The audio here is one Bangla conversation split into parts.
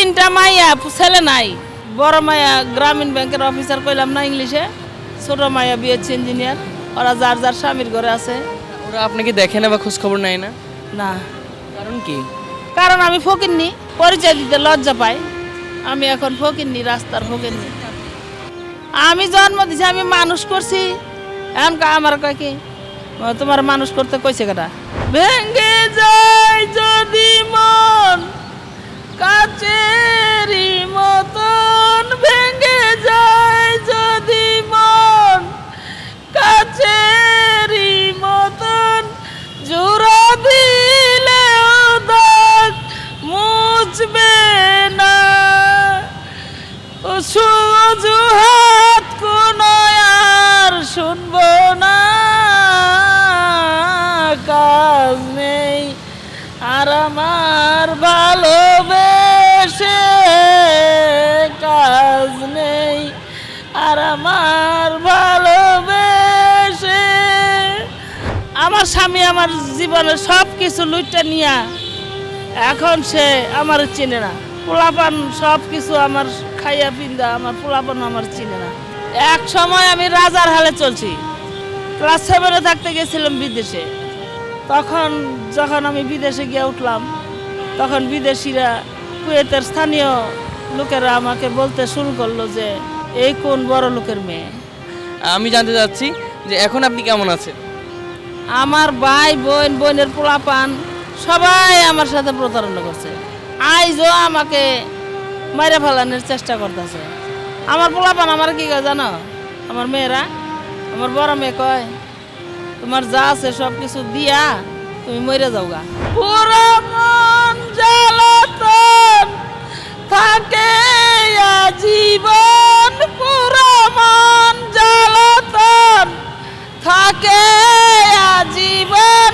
তিনটা মাইয়া ছেলে নাই। বড় মাইয়া গ্রামীণ ব্যাংকের অফিসার, কইলাম না ইংলিশে। ছোট মাইয়া বিএসসি ইঞ্জিনিয়ার। ওরা যার যার স্বামীর ঘরে আছে। ওরা আপনাকে দেখে না বা খোঁজ খবর নেয় না? না, কারণ কি? কারণ আমি ফকিন্নি, পরিচয় দিতে লজ্জা পাই। আমি এখন ফকিন্নি, রাস্তার ফকিন্নি। আমি জন্ম দিছি, আমি মানুষ করছি। এখন আমার কয় কি, তোমার মানুষ করতে কইছে কেটা? ভেঙ্গে যায় যদি মন কাচেরি মতন, ভেঙ্গে যায় যদি মন কাচেরি মতন, জোড়া দিলেও দাগ মুছবে না, অজুহাত কোনো আর শুনবো না, কাজ নেই আর আমার ভালোবেসে, কাজ নেই আর আমার ভালোবেসে। আমার স্বামী আমার জীবনের সব কিছু লুটটা নিয়া এখন সে আমার চিনে না। পোলাপান সব কিছু আমার খাইয়া পিন্দা, আমার পোলাপান আমার চিনে না। এক সময় আমি রাজার হালে চলছি। ক্লাস 7-এ থাকতে গেছিলাম বিদেশে। তখন যখন আমি বিদেশে গিয়ে উঠলাম, তখন বিদেশিরা, কুয়েতের স্থানীয় লোকেরা আমাকে বলতে শুরু করলো যে এই কোন বড় লোকের মেয়ে। আমি জানতে চাচ্ছি যে এখন আপনি কেমন আছেন? আমার ভাই বোন, বোনের পোলাপান সবাই আমার সাথে প্রতারণা করছে। আইজও আমাকে মাইরা ফেলানোর চেষ্টা করতেছে। আমার পোলাপান আমার কি কয় জানো? আমার মেয়েরা, আমার বড় মেয়ে কয়, তোমার যা আছে সব কিছু দিয়া তুমি মরে যাওগা। পুরো মন জ্বালাতন থাকে আজীবন, পুরো মন জ্বালাতন থাকে আজীবন,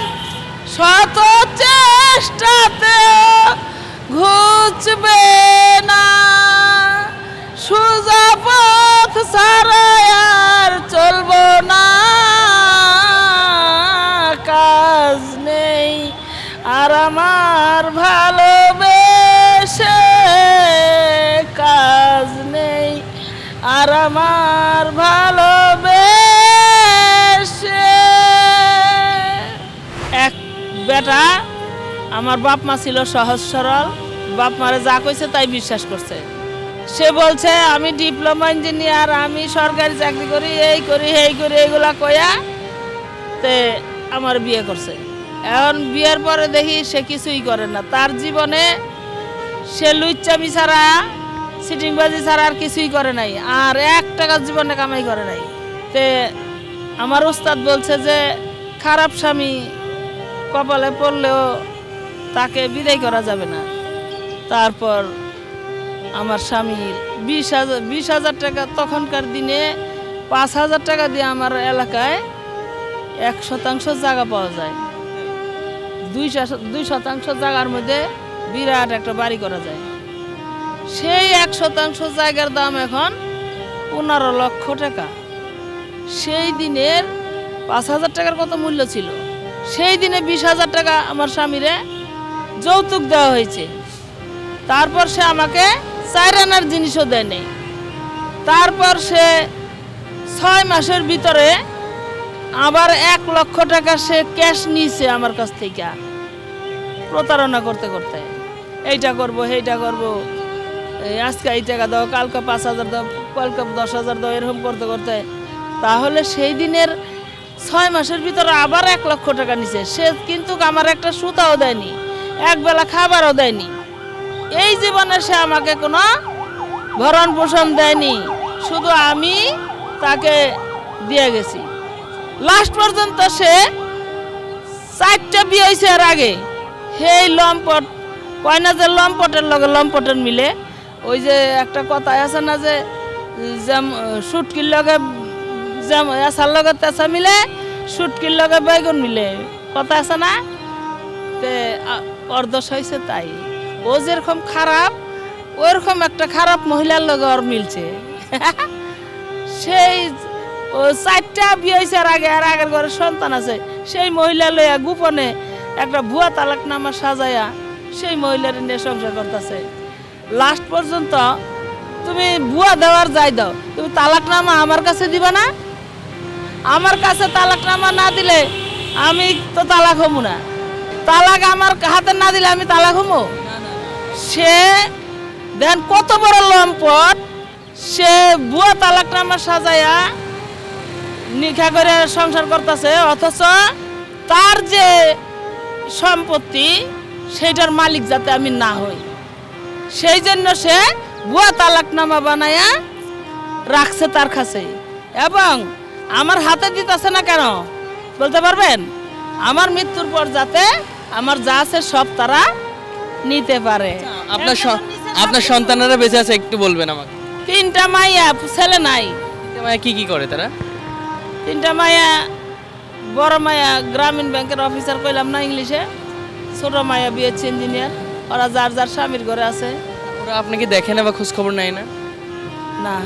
শত চেষ্টাতে ঘুচবে না, সোজা পথ ছাড়া আর চলবো না, কাজ নেই আর আমার ভালোবেসে, কাজ নেই আর আমার ভালোবেসে। এক বেটা, আমার বাপ মা ছিল সহজ সরল, বাপ মারে যা কইছে তাই বিশ্বাস করছে। সে বলছে আমি ডিপ্লোমা ইঞ্জিনিয়ার, আমি সরকারি চাকরি করি, এই করি এই করি, এইগুলা কয়া তে আমার বিয়ে করছে। এখন বিয়ের পরে দেখি সে কিছুই করে না। তার জীবনে সে লুচ্চামি ছাড়া, সিটিংবাজি ছাড়া আর কিছুই করে নাই, আর 1 টাকা জীবনে কামাই করে নাই। তে আমার উস্তাদ বলছে যে খারাপ স্বামী কপালে পড়লেও তাকে বিদায় করা যাবে না। তারপর আমার স্বামীর 20,000 টাকা, তখনকার দিনে 5,000 টাকা দিয়ে আমার এলাকায় 1% জায়গা পাওয়া যায়। 2% জায়গার মধ্যে বিরাট একটা বাড়ি করা যায়। সেই 1% জায়গার দাম এখন 15 লক্ষ টাকা। সেই দিনের 5,000 টাকার কত মূল্য ছিল, সেই দিনে 20,000 টাকা আমার স্বামীরে যৌতুক দেওয়া হয়েছে। তারপর সে আমাকে 4 আনার জিনিসও দেয় নেই। তারপর সে 6 মাসের ভিতরে আবার 1 লক্ষ টাকা সে ক্যাশ নিয়েছে আমার কাছ থেকে, প্রতারণা করতে করতে। এইটা করব, সেইটা করব, আজকে এই টাকা দাও, কালকে 5,000 দাও, কালকে 10,000 দাও, এরকম করতে করতে তাহলে সেই দিনের 6 মাসের ভিতরে আবার 1 লক্ষ টাকা নিছে। সে কিন্তু আমার একটা সুতাও দেয়নি, একবেলা খাবারও দেয়নি। এই জীবনে সে আমাকে কোনো ভরণ পোষণ দেয়নি, শুধু আমি তাকে দিয়ে গেছি। লাস্ট পর্যন্ত সে 4টা বিয়ে হয়েছে এর আগে। সেই লম্পট কয় না যে লম্পটের লগে লম্পটের মিলে, ওই যে একটা কথা আছে না যে সুটকির লগে এসার লগে তেসা মিলে, সুটকির লগে বেগুন মিলে, কথা আছে না? তে অর্ধশ হয়েছে তাই। ও যেরকম খারাপ, ওরকম একটা খারাপ মহিলার লগে ওর মিলছে। সেই 4টা বিয়ে হয়েছে আর আগে, আর আগের ঘরে সন্তান আছে। সেই মহিলা লইয়া গোপনে একটা ভুয়া তালাকনামা সাজাইয়া সেই মহিলার নিয়ে সংসার করতেছে। লাস্ট পর্যন্ত তুমি বুয়া দেওয়ার যাই দাও, তুমি তালাকনামা আমার কাছে দিবা না? আমার কাছে তালাকনামা না দিলে আমি তো তালাক হবো না। তালাক আমার হাতে না দিলে আমি তালাক হবো? সে দেন কত বড় লম্পট, সে বুয়া তালাকনামা সাজাইয়া নিখা করে সংসার করতেছে, অথচ তার যে সম্পত্তি সেটার মালিক যাতে আমি না হই, সেই জন্য সে ভুয়া তালাকনামা বানায়া রাখছে তার কাছে। এবং আমার হাতে দিতেছে না কেন বলতে পারবেন? আমার মৃত্যুর পর যাতে আমার যা আছে সব তারা নিতে পারে। আপনার সন্তানেরা বেঁচে আছে, একটু বলবেন আমাকে। 3টা মাইয়া, ছেলে নাই। মায়া কি কি করে তারা? 3টা মাইয়া, বড় মাইয়া গ্রামীণ ব্যাংকের অফিসার, কইলাম না ইংলিশে। ছোট মাইয়া বিয়েছে ইঞ্জিনিয়ার। ওরা যার যার স্বামীর ঘরে আছে। ওরা আপনাকে দেখে না বা খোঁজ খবর নেয় না? না।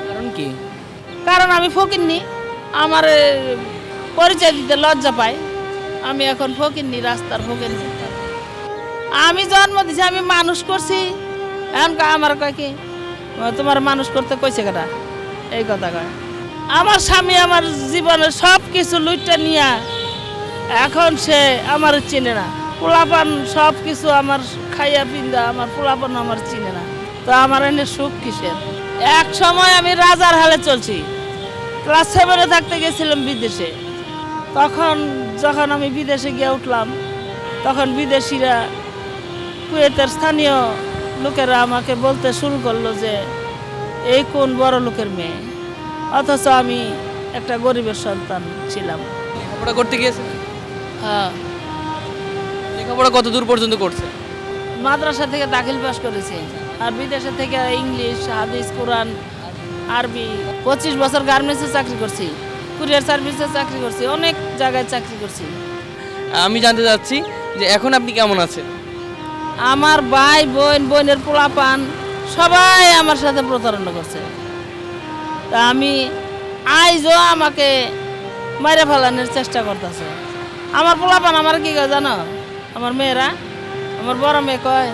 কারণ কি? কারণ আমি ফকিন্নি, আমার পরিচয় দিতে লজ্জা পাই। আমি এখন ফকিন্নি, রাস্তার ফকিন্নি। আমি জন্ম দিছি, আমি মানুষ করছি, এখন আমার কয় কি তোমার মানুষ করতে কইছে কেটা, এই কথা কয়। আমার স্বামী আমার জীবনের সব কিছু লুটটা নিয়া এখন সে আমার চিনে না। পোলাপান সব কিছু আমার খাইয়া পিন্দা, আমার পোলাপান আমার চিনে না। তো আমার এনে সুখ কিসের? এক সময় আমি রাজার হালে চলছি। ক্লাস 7-এ থাকতে গেছিলাম বিদেশে। তখন যখন আমি বিদেশে গিয়ে উঠলাম, তখন বিদেশিরা, কুয়েতের স্থানীয় লোকেরা আমাকে বলতে শুরু করলো যে এই কোন বড় লোকের মেয়ে, অথচ আমি একটা গরিবের সন্তান ছিলাম। লেখাপড়া করতে গিয়েছেন? হ্যাঁ, লেখাপড়া কত দূর পর্যন্ত করছে? মাদ্রাসা থেকে দাখিল পাস করেছি। আর বিদেশে থেকে ইংলিশ, হাদিস, কোরআন, আরবি। 25 বছর গার্মেন্টসে চাকরি করছি, কুরিয়ার সার্ভিসে চাকরি করছি, অনেক জায়গায় চাকরি করছি। আমি জানতে চাচ্ছি যে এখন আপনি কেমন আছেন? আমার ভাই বোন, বোনের পোলাপান সবাই আমার সাথে প্রতারণা করছে। তা আমি আইজও আমাকে মাইরা ফেলানোর চেষ্টা করতেছে। আমার পোলাপান আমার কি কয় জানো? আমার মেয়েরা, আমার বড় মেয়ে কয়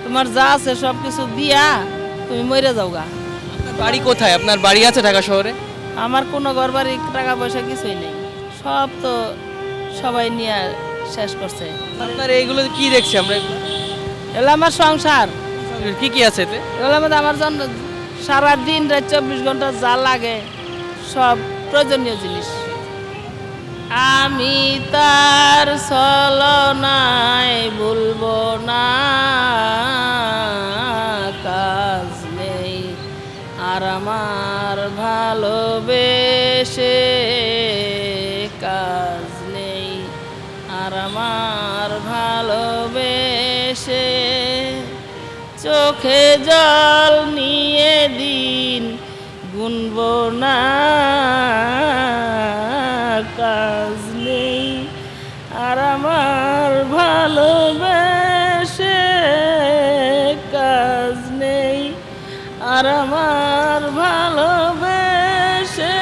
তোমার যা আছে সব কিছু দিয়া তুমি মরে যাও গা। আপনার বাড়ি কোথায়? আপনার বাড়ি আছে ঢাকা শহরে? আমার কোনো ঘর বাড়ি, টাকা পয়সা কিছুই নেই, সব তো সবাই নিয়ে শেষ করছে। আপনার এইগুলো কি দেখছি আমরা? এগুলো আমার সংসার। কি কি আছে এতে? এগুলোর মধ্যে আমার জন্য সারাদিন রাত 24 ঘন্টা যা লাগে সব প্রয়োজনীয় জিনিস। আমি তার ছলনায় ভুলবো না, কাজ নেই আর আমার ভালোবেসে, কাজ নেই আর আমার ভালোবেসে, চোখে জল নিয়ে দিন গুনব না, কাজ নেই আর আমার ভালোবেসে, কাজ নেই আর আমার ভালোবেসে,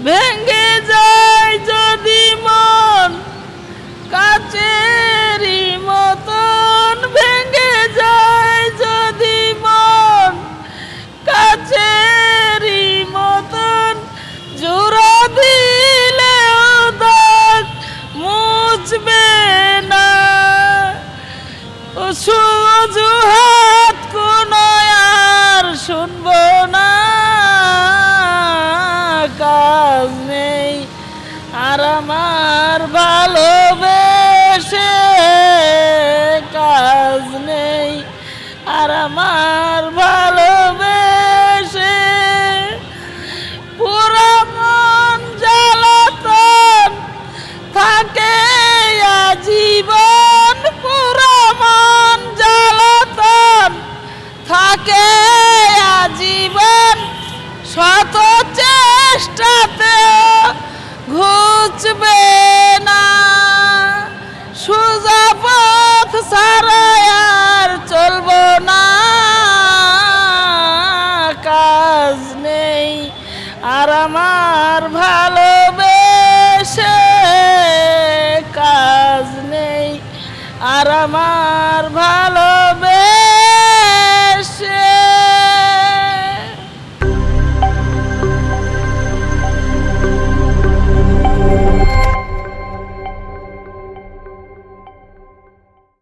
ভেঙে যায় যদি মন কাচেরি মতন, ভেঙে যায় যদি মন কাচেরি মতন, জোড়া দিলেও দাগ মুছবে না, অজুহাত কোনো আর শুনবো না, কাজ নেই আর আমার ভালোবেসে, কাজ নেই আর আমার